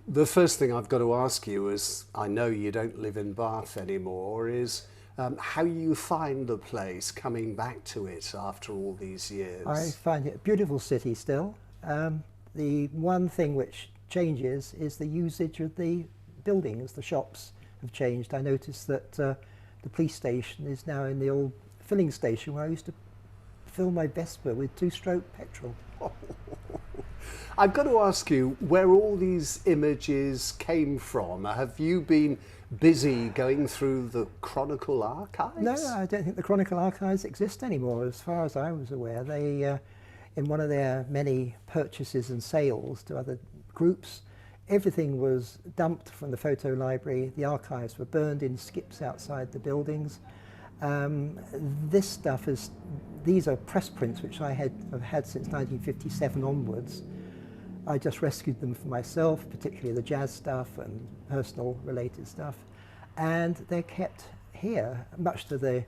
The first thing I've got to ask you is, I know you don't live in Bath anymore, is how you find the place, coming back to it after all these I years. find it a beautiful city still. The one thing which changes is the usage of the buildings. The shops have changed. I noticed that the police station is now in the old filling station where I used to fill my Vespa with two-stroke petrol. I've got to ask you where all these images came from. Have you been busy going through the Chronicle No, archives? I don't think the Chronicle archives exist anymore. As far as I was aware, they, in one of their many purchases and sales to other groups, everything was dumped from the photo library. The archives were burned in skips outside the buildings. This stuff is, these are press prints which have had since 1957 onwards. I just rescued them for myself, particularly the jazz stuff and personal related stuff, and they're kept here, much to the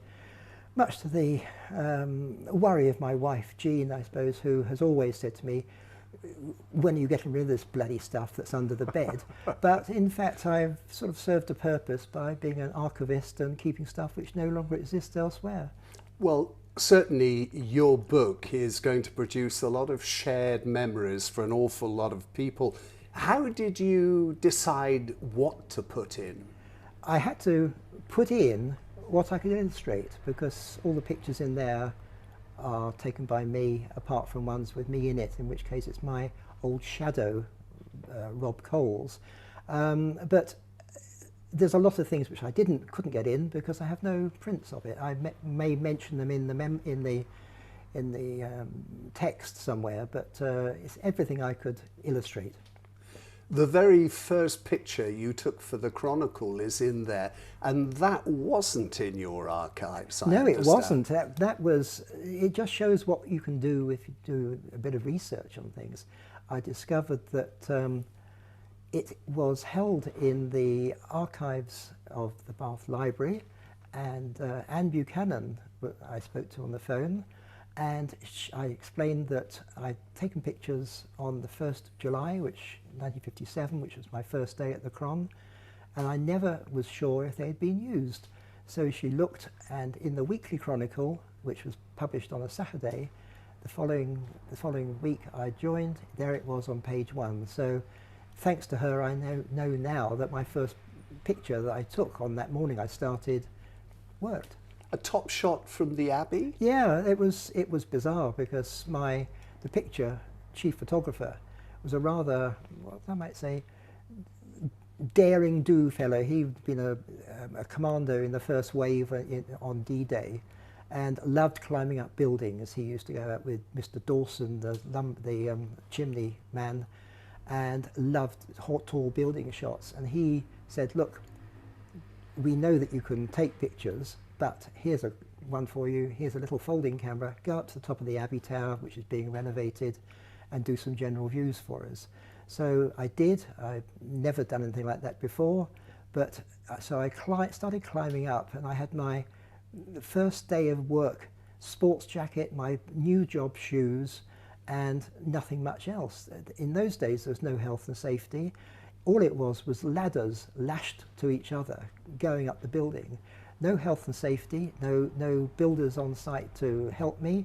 worry of my wife, Jean, I suppose, who has always said to me, when are you getting rid of this bloody stuff that's under the bed? But in fact, I've sort of served a purpose by being an archivist and keeping stuff which no longer exists elsewhere. Well, certainly your book is going to produce a lot of shared memories for an awful lot of people. How did you decide what to put in? I had to put in what I could illustrate because all the pictures in there are taken by me, apart from ones with me in it, in which case it's my old shadow, Rob Coles. But there's a lot of things which I couldn't get in because I have no prints of it. I may mention them in the text somewhere, but it's everything I could illustrate. The very first picture you took for the Chronicle is in there, and that wasn't in your archives, I No, it understand. wasn't. That was, it just shows what you can do if you do a bit of research on things. I discovered that it was held in the archives of the Bath Library, and Anne Buchanan I spoke to on the phone, and I explained that I'd taken pictures on the 1st of July, 1957, which was my first day at the Chron, and I never was sure if they had been used. So she looked, and in the Weekly Chronicle, which was published on a Saturday, the following week I joined, there it was on page 1. So thanks to her, I know now that my first picture that I took on that morning I started worked. A top shot from the Abbey? Yeah, it was bizarre because the picture chief photographer was a rather, what I might say, daring do fellow. He'd been a commander in the first wave on D-Day and loved climbing up buildings. He used to go out with Mr. Dawson, the chimney man, and loved tall building shots. And he said, look, we know that you can take pictures, but here's one for you. Here's a little folding camera. Go up to the top of the Abbey Tower, which is being renovated, and do some general views for us. So I did. I'd never done anything like that before, but so I started climbing up, and I had my first day of work, sports jacket, my new job shoes, and nothing much else. In those days, there was no health and safety. All it was ladders lashed to each other, going up the building. No health and safety, no builders on site to help me,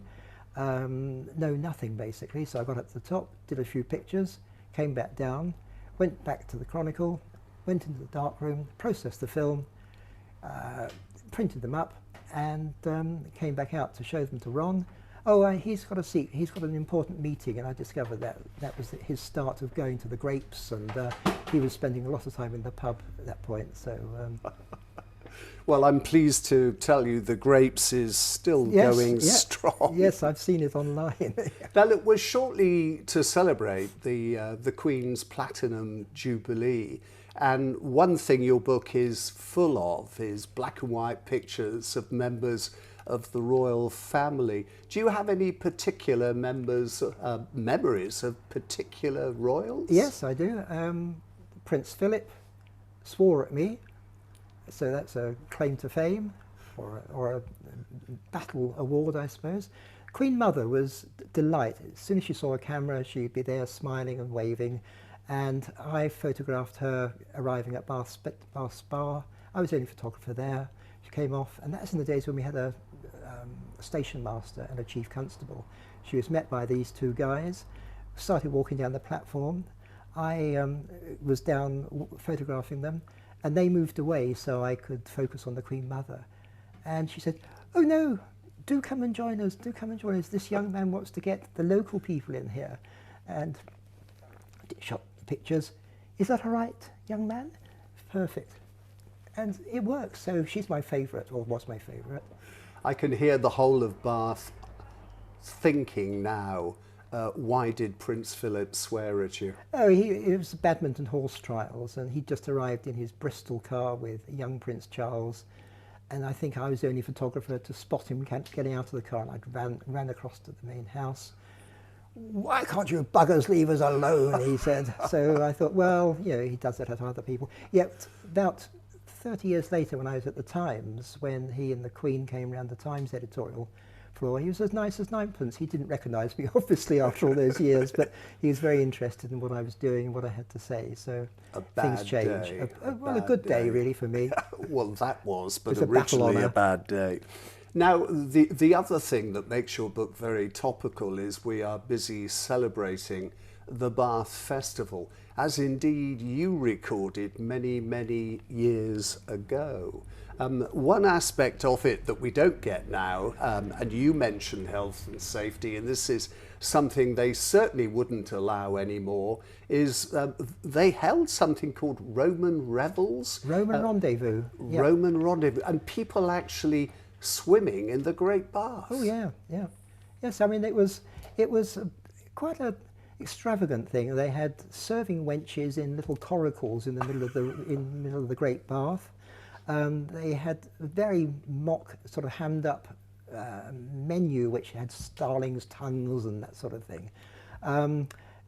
no nothing basically. So I got up to the top, did a few pictures, came back down, went back to the Chronicle, went into the darkroom, processed the film, printed them up, and came back out to show them to Ron. Oh, he's got an important meeting, and I discovered that was his start of going to the Grapes, and he was spending a lot of time in the pub at that point. So. Well, I'm pleased to tell you the Grapes is still going strong. Yes, I've seen it online. Now, look, we're shortly to celebrate the Queen's Platinum Jubilee, and one thing your book is full of is black and white pictures of members of the royal family. Do you have any particular memories of particular royals? Yes, I do. Prince Philip swore at me. So that's a claim to fame, or a battle award, I suppose. Queen Mother was delighted. As soon as she saw a camera, she'd be there smiling and waving. and I photographed her arriving at Bath Spa. I was the only photographer there. She came off, and that's in the days when we had a station master and a chief constable. She was met by these two guys, started walking down the platform. I was down photographing them, and they moved away so I could focus on the Queen Mother. And she said, "Oh no, do come and join us, do come and join us. This young man wants to get the local people in here." And I shot the pictures. "Is that all right, young man?" "Perfect." And it works, so she's my favourite, or was my favourite. I can hear the whole of Bath thinking now, why did Prince Philip swear at you? Oh, it was badminton horse trials, and he'd just arrived in his Bristol car with young Prince Charles, and I think I was the only photographer to spot him getting out of the car, and I ran across to the main house. "Why can't you buggers leave us alone?" he said. So I thought, well, you know, he does that at other people. Yet about 30 years later, when I was at the Times, when he and the Queen came round the Times editorial floor, he was as nice as ninepence. He didn't recognise me, obviously, after all those years, but he was very interested in what I was doing and what I had to say. So things change. A good day, really, for me. Well, that was, but It was originally a bad day. Now, the other thing that makes your book very topical is we are busy celebrating the Bath Festival, as indeed you recorded many, many years ago. One aspect of it that we don't get now, and you mentioned health and safety, and this is something they certainly wouldn't allow anymore, is they held something called Roman Revels. Roman Rendezvous. Yep. Roman Rendezvous, and people actually swimming in the Great Bath. Oh yeah, yeah. Yes, I mean it was quite a extravagant thing. They had serving wenches in little coracles in the middle of the Great Bath. They had a very mock sort of hammed up menu which had starlings' tongues and that sort of thing.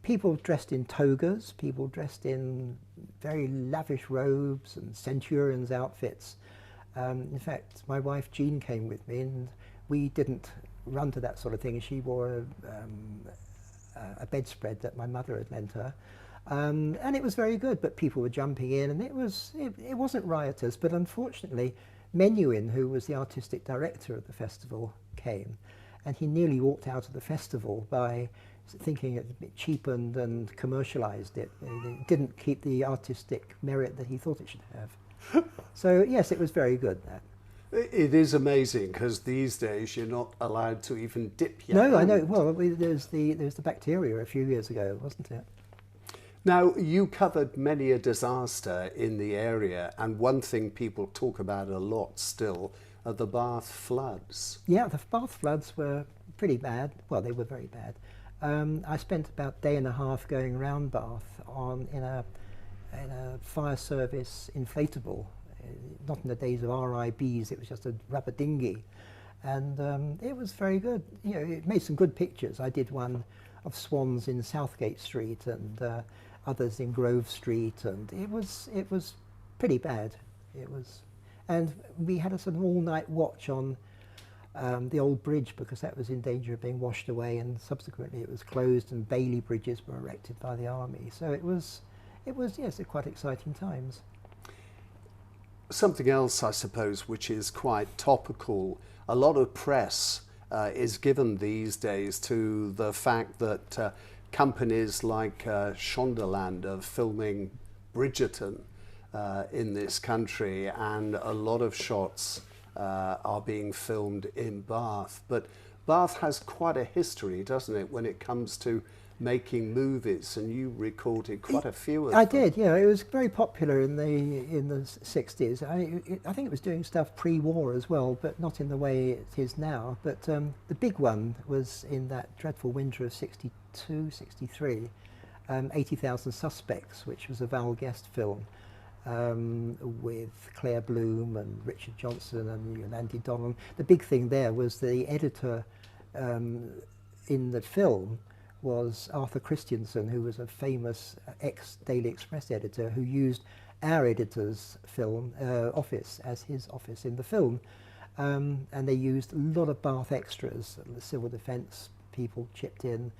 People dressed in togas, people dressed in very lavish robes and centurions' outfits. In fact, my wife Jean came with me, and we didn't run to that sort of thing. She wore a bedspread that my mother had lent her, and it was very good. But people were jumping in, and it wasn't riotous. But unfortunately, Menuhin, who was the artistic director of the festival, came, and he nearly walked out of the festival by thinking it a bit cheapened and commercialised it. It didn't keep the artistic merit that he thought it should have. So yes, it was very good. That. It is amazing because these days you're not allowed to even dip your No, hand. I know. Well, there's the bacteria a few years ago, wasn't it? Now, you covered many a disaster in the area, and one thing people talk about a lot still are the Bath floods. Yeah, the Bath floods were pretty bad. Well, they were very bad. I spent about a day and a half going around Bath in a fire service inflatable. Not in the days of RIBs, it was just a rubber dinghy, and it was very good. You know, it made some good pictures. I did one of swans in Southgate Street and others in Grove Street, and it was pretty bad. It was, and we had a sort of all-night watch on the old bridge because that was in danger of being washed away, and subsequently it was closed and Bailey bridges were erected by the army. So it was yes, quite exciting times. Something else, I suppose, which is quite topical, a lot of press is given these days to the fact that companies like Shondaland are filming Bridgerton in this country, and a lot of shots are being filmed in Bath. But Bath has quite a history, doesn't it, when it comes to making movies, and you recorded quite a few of them. I did, yeah. It was very popular in the 60s. I think it was doing stuff pre-war as well, but not in the way it is now. But the big one was in that dreadful winter of 62, 63, 80,000 Suspects, which was a Val Guest film with Claire Bloom and Richard Johnson and Andy Donnan. The big thing there was the editor in the film was Arthur Christiansen, who was a famous ex-Daily Express editor who used our editor's office as his office in the film. And they used a lot of Bath extras. The civil defence people chipped in.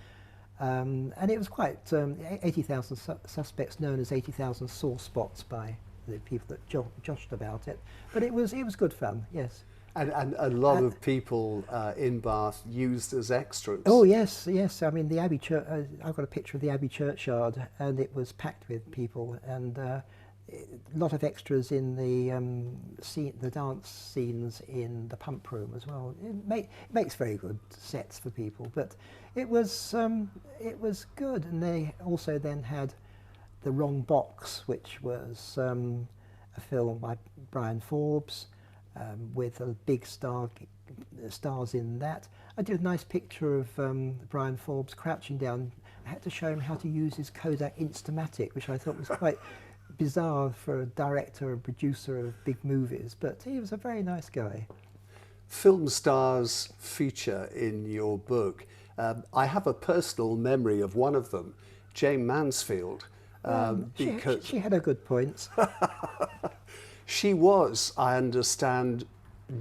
And it was quite 80,000 suspects, known as 80,000 sore spots by the people that joshed about it. But it was good fun, yes. And a lot of people in Bath used as extras. Oh yes, yes. I mean, the Abbey Church. I've got a picture of the Abbey churchyard, and it was packed with people, and a lot of extras in the dance scenes in the pump room as well. It makes very good sets for people. But it was good, and they also then had The Wrong Box, which was a film by Brian Forbes. With a big stars in that. I did a nice picture of Brian Forbes crouching down. I had to show him how to use his Kodak Instamatic, which I thought was quite bizarre for a director and producer of big movies, but he was a very nice guy. Film stars feature in your book. I have a personal memory of one of them, Jame Mansfield. Because she had her good points. She was, I understand,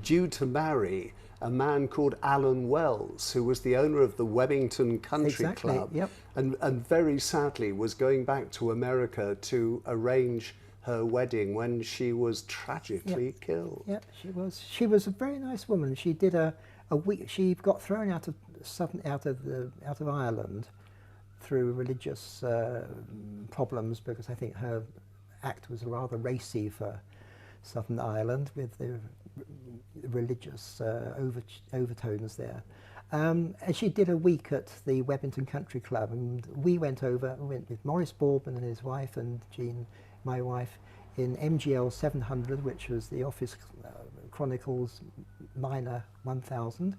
due to marry a man called Alan Wells, who was the owner of the Webington Country Club, yep. and very sadly was going back to America to arrange her wedding when she was tragically killed. Yeah, she was. She was a very nice woman. She did a week. She got thrown out of Ireland through religious problems, because I think her act was rather racy for Southern Ireland, with the religious overtones there. And she did a week at the Webington Country Club, and we went with Maurice Boardman and his wife, and Jean, my wife, in MGL 700, which was the Office Chronicle's Minor 1000,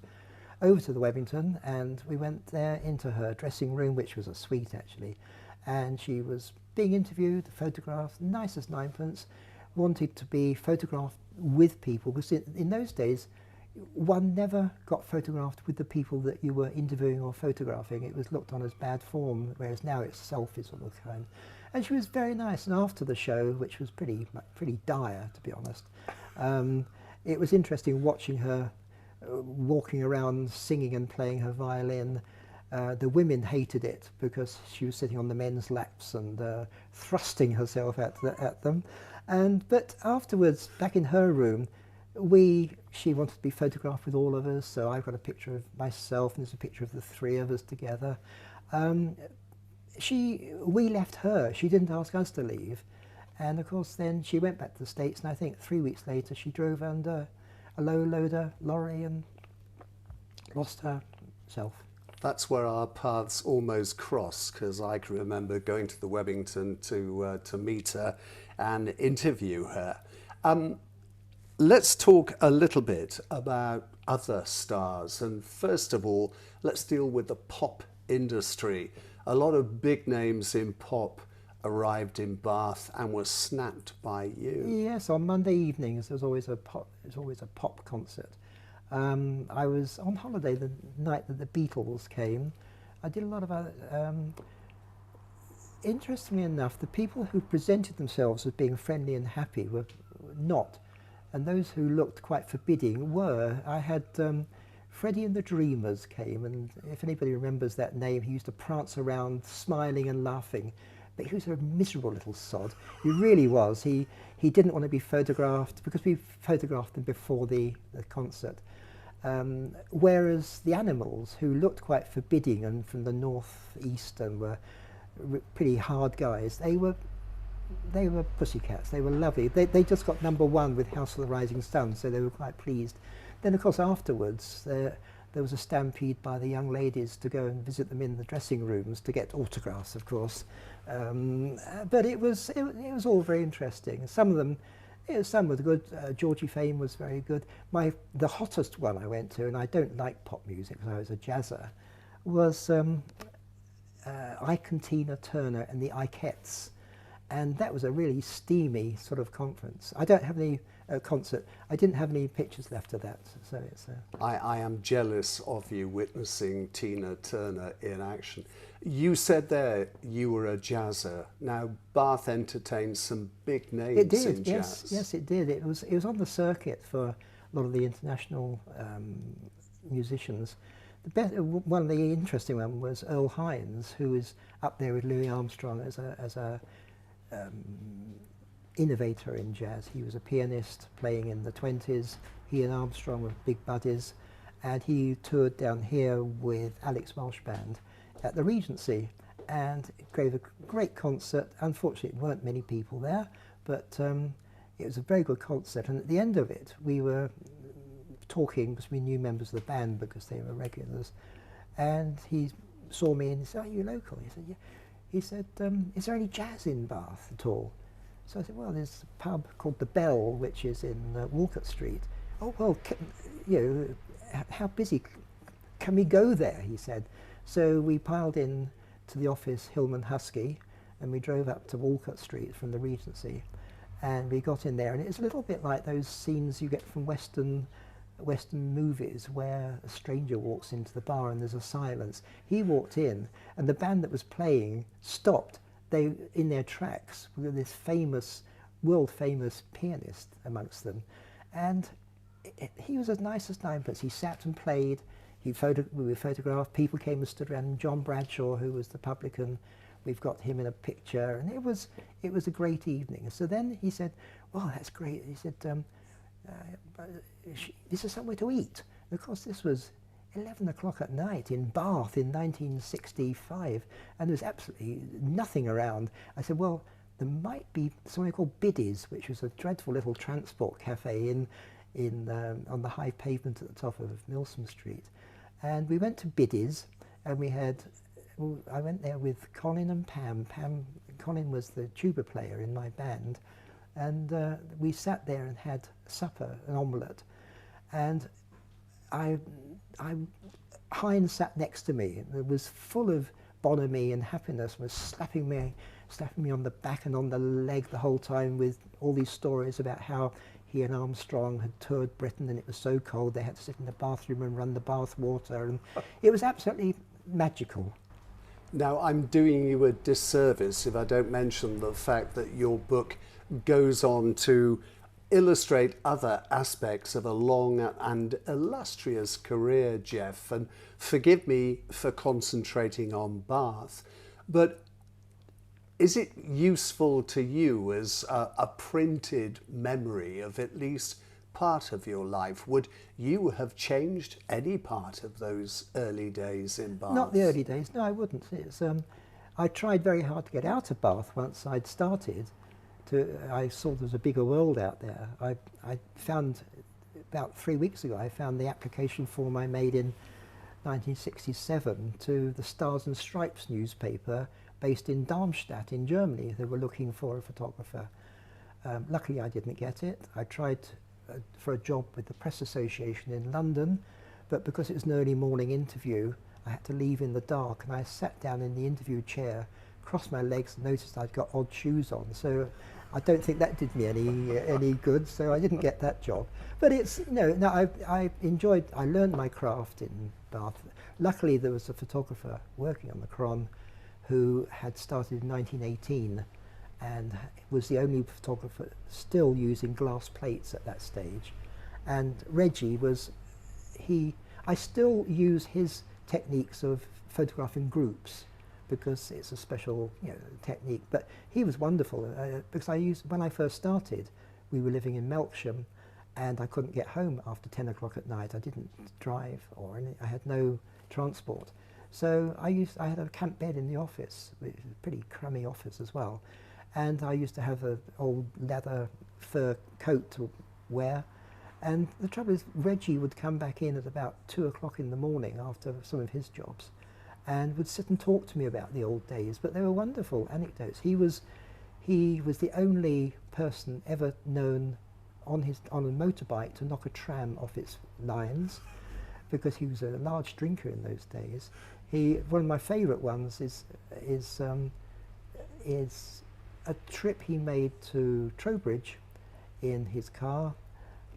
over to the Webington, and we went there into her dressing room, which was a suite actually, and she was being interviewed, photographed, nice as ninepence, wanted to be photographed with people, because in those days one never got photographed with the people that you were interviewing or photographing. It was looked on as bad form, whereas now it's selfies of the kind. And she was very nice, and after the show, which was pretty dire to be honest, it was interesting watching her walking around singing and playing her violin. The women hated it because she was sitting on the men's laps and thrusting herself at them. But afterwards, back in her room, she wanted to be photographed with all of us, so I've got a picture of myself, and there's a picture of the three of us together. We left her. She didn't ask us to leave. And of course then she went back to the States, and I think 3 weeks later she drove under a low-loader lorry and lost herself. That's where our paths almost crossed, because I can remember going to the Webington to meet her and interview her. Let's talk a little bit about other stars, and first of all, let's deal with the pop industry. A lot of big names in pop arrived in Bath and were snapped by you. Yes, on Monday evenings there's always a pop concert. I was on holiday the night that the Beatles came. I did a lot of interestingly enough, the people who presented themselves as being friendly and happy were not, and those who looked quite forbidding were. I had Freddie and the Dreamers came, and if anybody remembers that name, he used to prance around smiling and laughing, but he was a miserable little sod. He really was. He didn't want to be photographed, because we photographed them before the concert. Whereas the Animals, who looked quite forbidding and from the northeast and were pretty hard guys, they were pussycats. They were lovely. They just got #1 with House of the Rising Sun, so they were quite pleased. Then of course afterwards there was a stampede by the young ladies to go and visit them in the dressing rooms to get autographs, of course. But it was all very interesting. Some of them, some were good. Georgie Fame was very good. The hottest one I went to, and I don't like pop music because I was a jazzer, was Ike and Tina Turner and the Ikettes. And that was a really steamy sort of conference. I don't have any concert. I didn't have any pictures left of that. So it's. I am jealous of you witnessing Tina Turner in action. You said there you were a jazzer. Now Bath entertains some big names it did, in jazz. Yes, it did. It was on the circuit for a lot of the international musicians. One of the interesting one was Earl Heinz, who was up there with Louis Armstrong as a innovator in jazz. He was a pianist playing in the 20s. He and Armstrong were big buddies, and he toured down here with Alex Welsh Band at the Regency and gave a great concert. Unfortunately, there weren't many people there, but it was a very good concert. And at the end of it, we were talking, because we knew members of the band because they were regulars, and he saw me and he said, "Are you local?" He said, "Yeah." He said, "Is there any jazz in Bath at all?" So I said, "Well, there's a pub called The Bell, which is in Walcott Street." "Oh, well, how busy? Can we go there?" he said. So we piled in to the office, Hillman Husky, and we drove up to Walcott Street from the Regency, and we got in there, and it's a little bit like those scenes you get from Western movies where a stranger walks into the bar and there's a silence. He walked in, and the band that was playing stopped. They, in their tracks, with this famous, world-famous pianist amongst them, and he was as nice as ninepence. He sat and played. We were photographed. People came and stood around him. John Bradshaw, who was the publican, we've got him in a picture, and it was a great evening. So then he said, "Well, that's great." He said, "Is there somewhere to eat?" And of course, this was 11 o'clock at night in Bath in 1965, and there was absolutely nothing around. I said, "Well, there might be somewhere called Biddy's," which was a dreadful little transport cafe on the high pavement at the top of Milsom Street. And we went to Biddy's, and I went there with Colin and Pam. Colin was the tuba player in my band, and we sat there and had supper, an omelette. And Heinz sat next to me, and it was full of bonhomie and happiness, was slapping me on the back and on the leg the whole time with all these stories about how he and Armstrong had toured Britain, and it was so cold they had to sit in the bathroom and run the bath water, and it was absolutely magical. Now, I'm doing you a disservice if I don't mention the fact that your book goes on to illustrate other aspects of a long and illustrious career, Geoff, and forgive me for concentrating on Bath, but is it useful to you as a printed memory of at least part of your life? Would you have changed any part of those early days in Bath? Not the early days, no, I wouldn't. I tried very hard to get out of Bath once I'd started. I saw there was a bigger world out there. I found, about 3 weeks ago, I found the application form I made in 1967 to the Stars and Stripes newspaper based in Darmstadt in Germany. They were looking for a photographer. Luckily I didn't get it. I tried for a job with the Press Association in London, but because it was an early morning interview, I had to leave in the dark, and I sat down in the interview chair, crossed my legs, and noticed I'd got odd shoes on. So I don't think that did me any good, so I didn't get that job. But it's, I learned my craft in Bath. Luckily there was a photographer working on the Chron who had started in 1918 and was the only photographer still using glass plates at that stage. And Reggie I still use his techniques of photographing groups because it's a special technique, but he was wonderful because when I first started, we were living in Melksham and I couldn't get home after 10 o'clock at night. I didn't drive I had no transport. So I had a camp bed in the office, a pretty crummy office as well, and I used to have an old leather fur coat to wear. And the trouble is, Reggie would come back in at about 2 o'clock in the morning after some of his jobs, and would sit and talk to me about the old days. But they were wonderful anecdotes. He was the only person ever known on a motorbike to knock a tram off its lines, because he was a large drinker in those days. One of my favourite ones is a trip he made to Trowbridge in his car,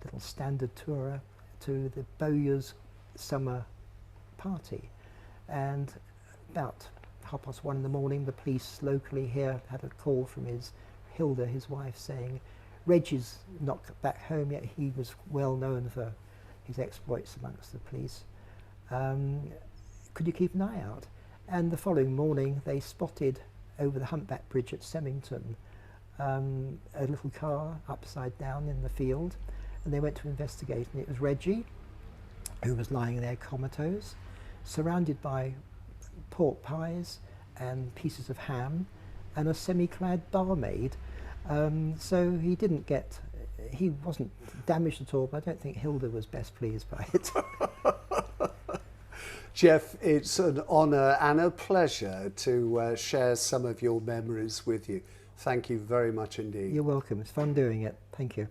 little standard tourer, to the Bowyer's summer party. And about 1:30 in the morning, the police locally here had a call from Hilda, his wife, saying, "Reggie's not back home yet." He was well known for his exploits amongst the police. Could you keep an eye out? And the following morning they spotted over the Humpback Bridge at Semmington a little car upside down in the field, and they went to investigate, and it was Reggie, who was lying there comatose, surrounded by pork pies and pieces of ham and a semi-clad barmaid. So he wasn't damaged at all, but I don't think Hilda was best pleased by it. Geoff, it's an honour and a pleasure to share some of your memories with you. Thank you very much indeed. You're welcome. It's fun doing it. Thank you.